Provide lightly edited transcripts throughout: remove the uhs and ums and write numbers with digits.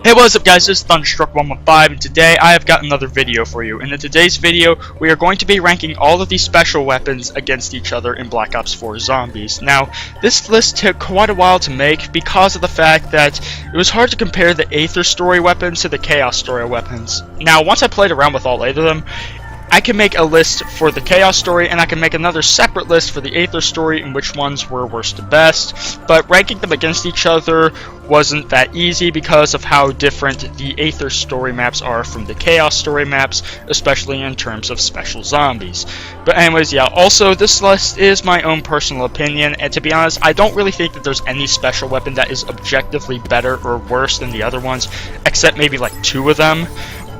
Hey, what's up guys, this is Thunderstruck115 and today I have got another video for you. And in today's video, we are going to be ranking all of these special weapons against each other in Black Ops 4 Zombies. Now, this list took quite a while to make because of the fact that it was hard to compare the Aether Story weapons to the Chaos Story weapons. Now, once I played around with all 8 of them, I can make a list for the Chaos Story, and I can make another separate list for the Aether Story and which ones were worst to best, but ranking them against each other wasn't that easy because of how different the Aether Story maps are from the Chaos Story maps, especially in terms of special zombies. But anyways, yeah, also this list is my own personal opinion, and to be honest, I don't really think that there's any special weapon that is objectively better or worse than the other ones, except maybe like 2 of them.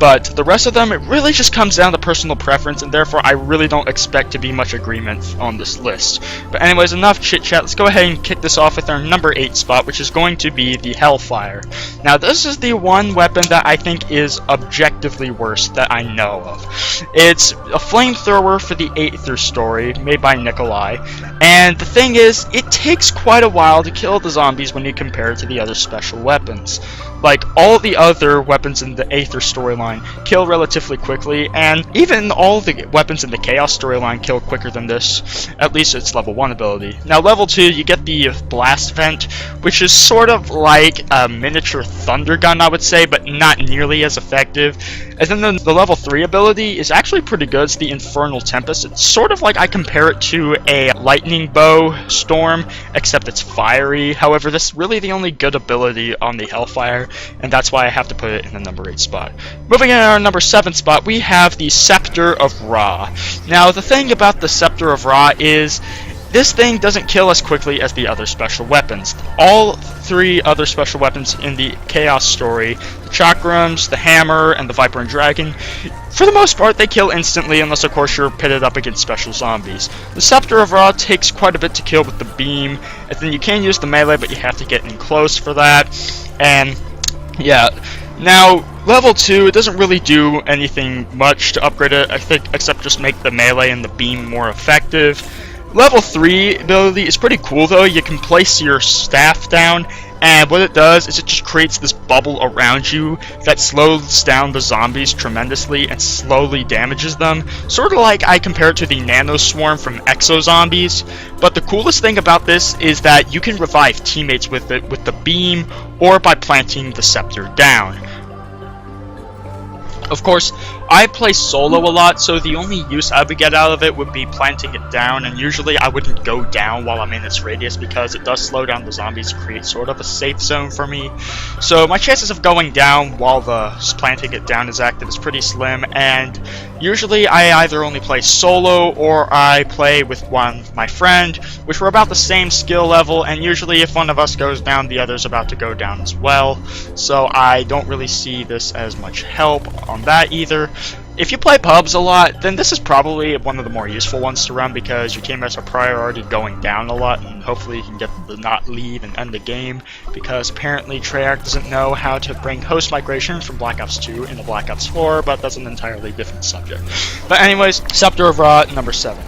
But the rest of them, it really just comes down to personal preference, and therefore I really don't expect to be much agreement on this list. But anyways, enough chit chat. Let's go ahead and kick this off with our number 8 spot, which is going to be the Hellfire. Now, this is the one weapon that I think is objectively worse that I know of. It's a flamethrower for the Aether Story, made by Nikolai, and the thing is, it takes quite a while to kill the zombies when you compare it to the other special weapons. Like, all the other weapons in the Aether storyline kill relatively quickly, and even all the weapons in the Chaos storyline kill quicker than this. At least it's level 1 ability. Now, level 2, you get the Blast Vent, which is sort of like a miniature Thunder Gun, I would say, but not nearly as effective. And then the level 3 ability is actually pretty good. It's the Infernal Tempest. It's sort of like I compare it to a Lightning Bow Storm, except it's fiery. However, this is really the only good ability on the Hellfire, and that's why I have to put it in the number 8 spot. Moving in our number 7 spot, we have the Scepter of Rod. Now, the thing about the Scepter of Rod is this thing doesn't kill as quickly as the other special weapons. All 3 other special weapons in the Chaos story, the Chakrams, the Hammer, and the Viper and Dragon, for the most part, they kill instantly unless, of course, you're pitted up against special zombies. The Scepter of Rod takes quite a bit to kill with the beam, and then you can use the melee, but you have to get in close for that. And yeah, now level 2, it doesn't really do anything much to upgrade it, I think, except just make the melee and the beam more effective. Level 3 ability is pretty cool though. You can place your staff down, and what it does is it just creates this bubble around you that slows down the zombies tremendously and slowly damages them. Sort of like I compare it to the Nano Swarm from Exo Zombies. But the coolest thing about this is that you can revive teammates with it with the beam or by planting the scepter down. Of course, I play solo a lot, so the only use I would get out of it would be planting it down, and usually I wouldn't go down while I'm in its radius because it does slow down the zombies, create sort of a safe zone for me. So my chances of going down while the planting it down is active is pretty slim, and usually I either only play solo or I play with my friend, which we're about the same skill level, and usually if one of us goes down, the other's about to go down as well. So I don't really see this as much help on that either. If you play pubs a lot, then this is probably one of the more useful ones to run because your teammates are probably already going down a lot, and hopefully you can get them to not leave and end the game, because apparently Treyarch doesn't know how to bring host migration from Black Ops 2 into Black Ops 4, but that's an entirely different subject. But anyways, Scepter of Rod, number 7.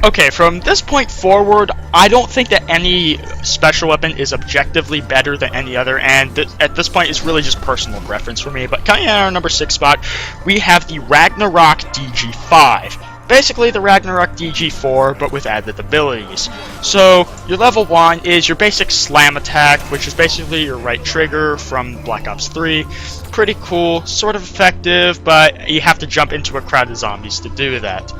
Okay, from this point forward, I don't think that any special weapon is objectively better than any other, and at this point it's really just personal preference for me. But coming in our number 6 spot, we have the Ragnarok DG5. Basically the Ragnarok DG4, but with added abilities. So, your level 1 is your basic slam attack, which is basically your right trigger from Black Ops 3. Pretty cool, sort of effective, but you have to jump into a crowd of zombies to do that.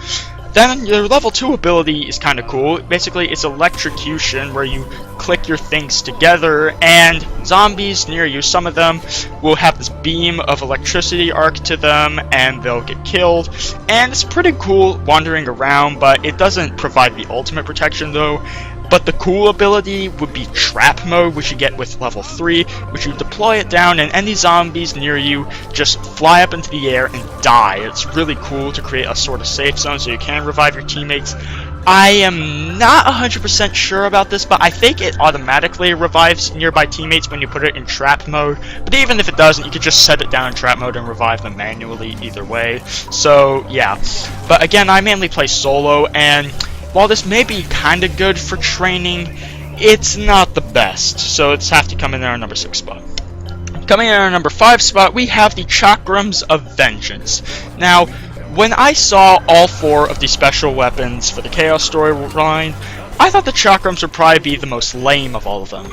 Then your level 2 ability is kind of cool. Basically, it's electrocution, where you click your things together, and zombies near you, some of them, will have this beam of electricity arc to them, and they'll get killed. And it's pretty cool wandering around, but it doesn't provide the ultimate protection though. But the cool ability would be Trap Mode, which you get with level 3, which you deploy it down and any zombies near you just fly up into the air and die. It's really cool to create a sort of safe zone so you can revive your teammates. I am not 100% sure about this, but I think it automatically revives nearby teammates when you put it in Trap Mode. But even if it doesn't, you could just set it down in Trap Mode and revive them manually either way. So yeah, but again, I mainly play solo, and while this may be kinda good for training, it's not the best, so it's have to come in there on number 6 spot. Coming in at our number 5 spot, we have the Chakrams of Vengeance. Now, when I saw all 4 of the special weapons for the Chaos storyline, I thought the Chakrams would probably be the most lame of all of them.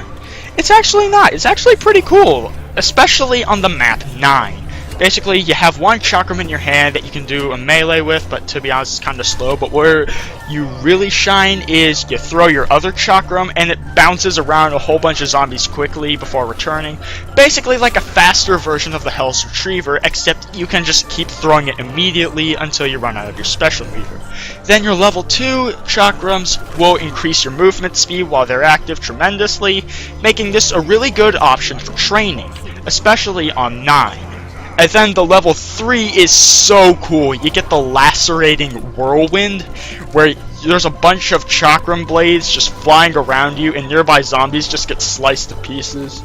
It's actually not. It's actually pretty cool, especially on the map 9. Basically, you have one Chakram in your hand that you can do a melee with, but to be honest, it's kind of slow. But where you really shine is you throw your other Chakram, and it bounces around a whole bunch of zombies quickly before returning. Basically like a faster version of the Hell's Retriever, except you can just keep throwing it immediately until you run out of your special meter. Then your level 2 Chakrams will increase your movement speed while they're active tremendously, making this a really good option for training, especially on 9. And then the level 3 is so cool. You get the Lacerating Whirlwind, where there's a bunch of Chakram blades just flying around you, and nearby zombies just get sliced to pieces.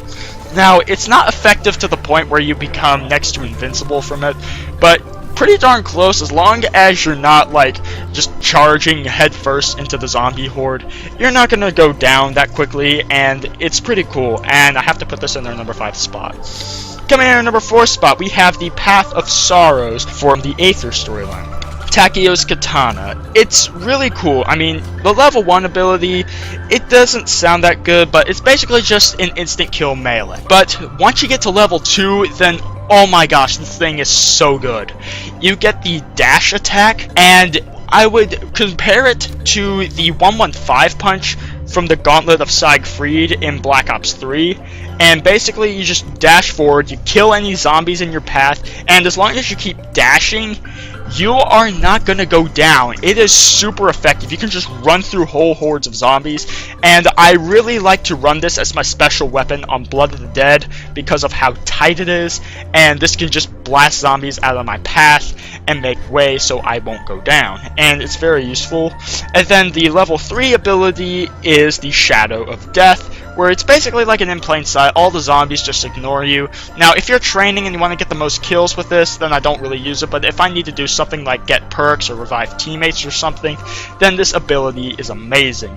Now, it's not effective to the point where you become next to invincible from it, but pretty darn close as long as you're not, like, just charging headfirst into the zombie horde. You're not gonna go down that quickly, and it's pretty cool, and I have to put this in their number 5 spot. Coming in at our number 4 spot, we have the Path of Sorrows from the Aether storyline. Takio's Katana. It's really cool. I mean, the level 1 ability, it doesn't sound that good, but it's basically just an instant kill melee. But once you get to level 2, then oh my gosh, this thing is so good. You get the dash attack, and I would compare it to the 115 punch from the Gauntlet of Siegfried in Black Ops 3, and basically you just dash forward, you kill any zombies in your path, and as long as you keep dashing, you are not gonna go down. It is super effective. You can just run through whole hordes of zombies, and I really like to run this as my special weapon on Blood of the Dead because of how tight it is, and this can just blast zombies out of my path and make way so I won't go down, and it's very useful. And then the level 3 ability is the Shadow of Death, where it's basically like an in plain sight, all the zombies just ignore you. Now, if you're training and you want to get the most kills with this, then I don't really use it, but if I need to do something like get perks or revive teammates or something, then this ability is amazing.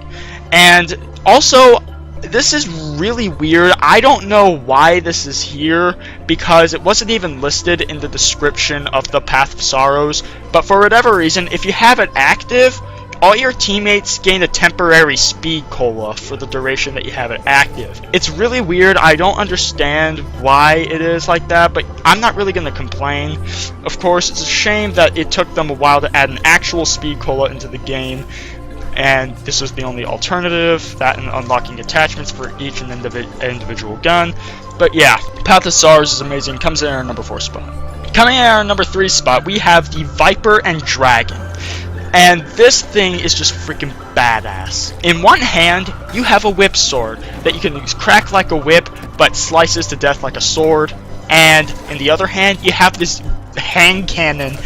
And also, this is really weird. I don't know why this is here, because it wasn't even listed in the description of the Path of Sorrows, but for whatever reason, if you have it active, all your teammates gain a temporary speed cola for the duration that you have it active. It's really weird. I don't understand why it is like that, but I'm not really going to complain. Of course, it's a shame that it took them a while to add an actual speed cola into the game, and this was the only alternative, that and unlocking attachments for each and individual gun. But yeah, Path of Sorrows is amazing. Comes in our number 4 spot. Coming in our number 3 spot, we have the Viper and Dragon. And this thing is just freaking badass. In one hand, you have a whip sword that you can crack like a whip, but slices to death like a sword. And in the other hand, you have this hand cannon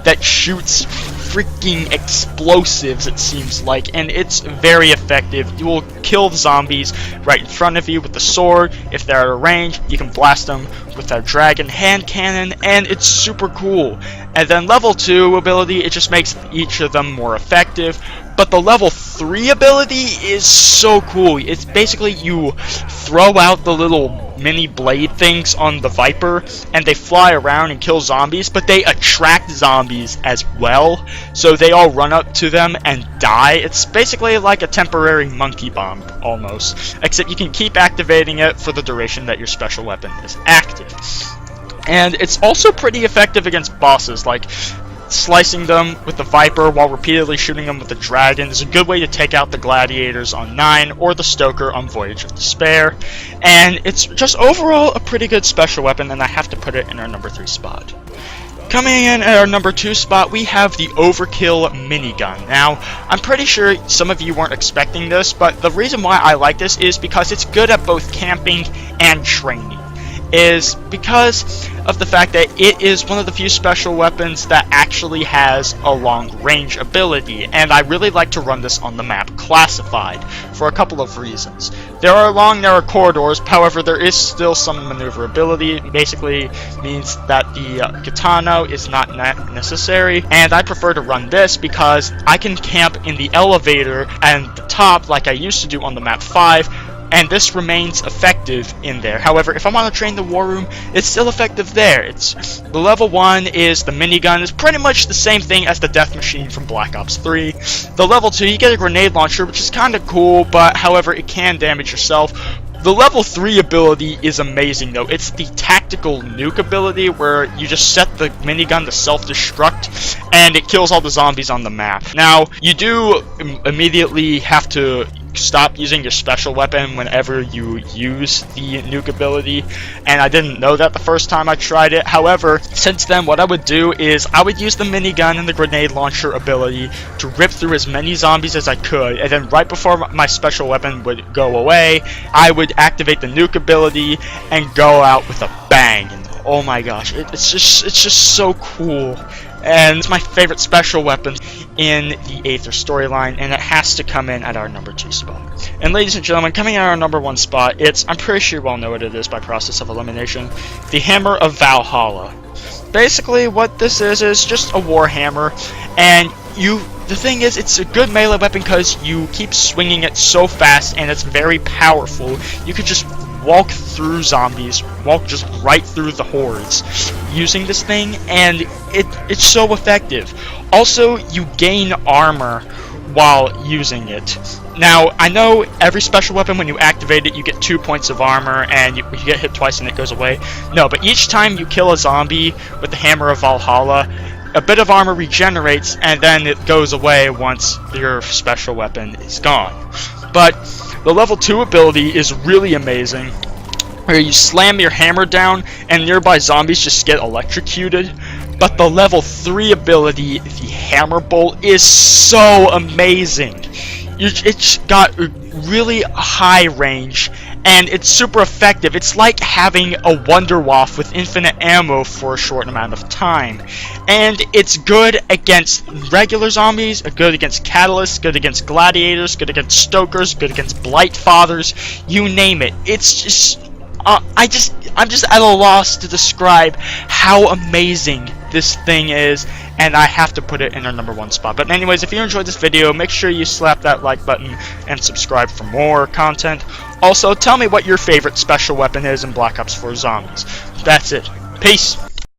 that shoots freaking explosives, it seems like, and it's very effective. You will kill the zombies right in front of you with the sword. If they're at a range, you can blast them with that dragon hand cannon, and it's super cool. And then level 2 ability, it just makes each of them more effective. But the level 3 ability is so cool. It's basically you throw out the little mini blade things on the Viper, and they fly around and kill zombies, but they attract zombies as well, so they all run up to them and die. It's basically like a temporary monkey bomb, almost, except you can keep activating it for the duration that your special weapon is active. And it's also pretty effective against bosses, like slicing them with the Viper while repeatedly shooting them with the Dragon is a good way to take out the Gladiators on 9 or the Stoker on Voyage of Despair. And it's just overall a pretty good special weapon, and I have to put it in our number 3 spot. Coming in at our number 2 spot, we have the Overkill minigun. Now, I'm pretty sure some of you weren't expecting this, but the reason why I like this is because it's good at both camping and training. Is because of the fact that it is one of the few special weapons that actually has a long range ability, and I really like to run this on the map Classified for a couple of reasons. There are long narrow corridors, however there is still some maneuverability. It basically means that the katana is not necessary, and I prefer to run this because I can camp in the elevator and the top like I used to do on the map 5, and this remains effective in there. However, if I want to train the war room, it's still effective there. It's the level 1 is the minigun, is pretty much the same thing as the death machine from Black Ops 3. The level 2, you get a grenade launcher, which is kind of cool, but however, it can damage yourself. The level 3 ability is amazing though. It's the tactical nuke ability where you just set the minigun to self-destruct and it kills all the zombies on the map. Now, you do immediately have to stop using your special weapon whenever you use the nuke ability, and I didn't know that the first time I tried it. However, since then what I would do is I would use the minigun and the grenade launcher ability to rip through as many zombies as I could, and then right before my special weapon would go away, I would activate the nuke ability and go out with a bang. And oh my gosh, it's just so cool. And it's my favorite special weapon in the Aether storyline, and it has to come in at our number 2 spot. And ladies and gentlemen, coming in at our number 1 spot, I'm pretty sure you all know what it is by process of elimination, the Hammer of Valhalla. Basically, what this is just a war hammer, and the thing is, it's a good melee weapon because you keep swinging it so fast, and it's very powerful. You could just walk through zombies, walk just right through the hordes using this thing, and it's so effective. Also, you gain armor while using it. Now, I know every special weapon, when you activate it, you get 2 points of armor, and you get hit twice and it goes away. No, but each time you kill a zombie with the Hammer of Valhalla, a bit of armor regenerates, and then it goes away once your special weapon is gone. But the level 2 ability is really amazing, where you slam your hammer down and nearby zombies just get electrocuted. But the level 3 ability, the Hammer Bolt, is so amazing. It's got really high range, and it's super effective. It's like having a Wunderwaffe with infinite ammo for a short amount of time. And it's good against regular zombies, good against catalysts, good against gladiators, good against stokers, good against blight fathers, you name it. It's just I'm just at a loss to describe how amazing this thing is, and I have to put it in our number 1 spot. But anyways, if you enjoyed this video, make sure you slap that like button and subscribe for more content. Also, tell me what your favorite special weapon is in Black Ops 4 Zombies. That's it. Peace!